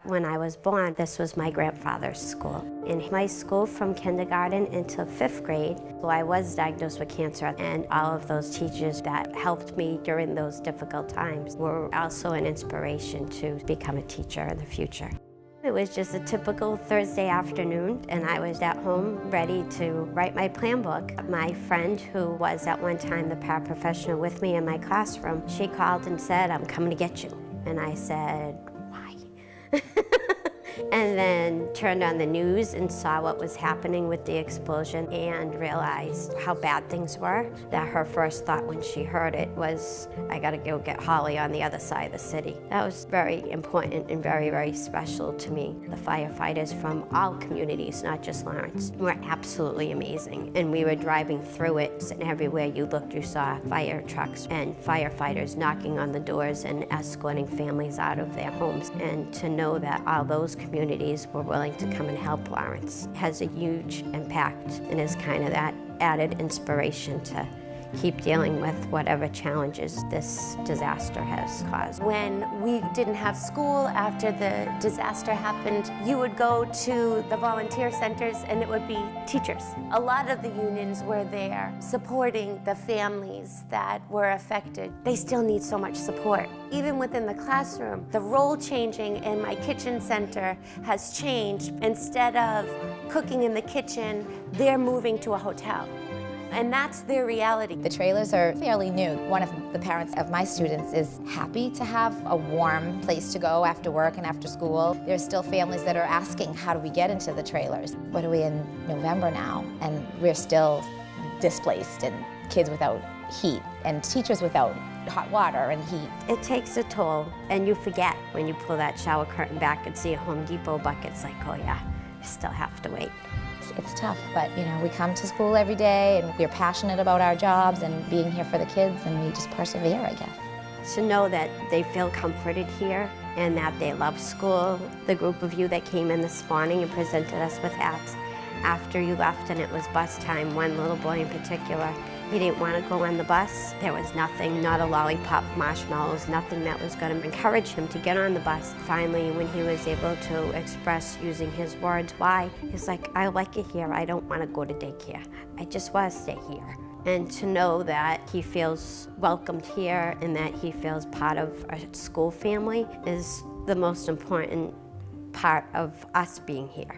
When I was born, this was my grandfather's school. In my school from kindergarten into 5th grade, I was diagnosed with cancer, and all of those teachers that helped me during those difficult times were also an inspiration to become a teacher in the future. It was just a typical Thursday afternoon, and I was at home ready to write my plan book. My friend, who was at one time the paraprofessional with me in my classroom, she called and said, "I'm coming to get you." And I said, "Why?" And then turned on the news and saw what was happening with the explosion and realized how bad things were. That her first thought when she heard it was, "I gotta go get Holly on the other side of the city." That was very important and very, very special to me. The firefighters from all communities, not just Lawrence, were absolutely amazing. And we were driving through it, and everywhere you looked, you saw fire trucks and firefighters knocking on the doors and escorting families out of their homes. And to know that all those communities were willing to come and help Lawrence has a huge impact and is kind of that added inspiration to keep dealing with whatever challenges this disaster has caused. When we didn't have school after the disaster happened, you would go to the volunteer centers and it would be teachers. A lot of the unions were there supporting the families that were affected. They still need so much support. Even within the classroom, the role changing in my kitchen center has changed. Instead of cooking in the kitchen, they're moving to a hotel. And that's their reality. The trailers are fairly new. One of the parents of my students is happy to have a warm place to go after work and after school. There's still families that are asking, how do we get into the trailers? What are we in November now? And we're still displaced, and kids without heat and teachers without hot water and heat. It takes a toll, and you forget when you pull that shower curtain back and see a Home Depot bucket. It's like, oh yeah, you still have to wait. It's tough, but you know, we come to school every day and we're passionate about our jobs and being here for the kids, and we just persevere, I guess. To know that they feel comforted here and that they love school. The group of you that came in this morning and presented us with hats after you left and it was bus time, one little boy in particular, he didn't want to go on the bus. There was nothing, not a lollipop, marshmallows, nothing that was going to encourage him to get on the bus. Finally, when he was able to express using his words why, he's like, "I like it here. I don't want to go to daycare. I just want to stay here." And to know that he feels welcomed here and that he feels part of a school family is the most important part of us being here.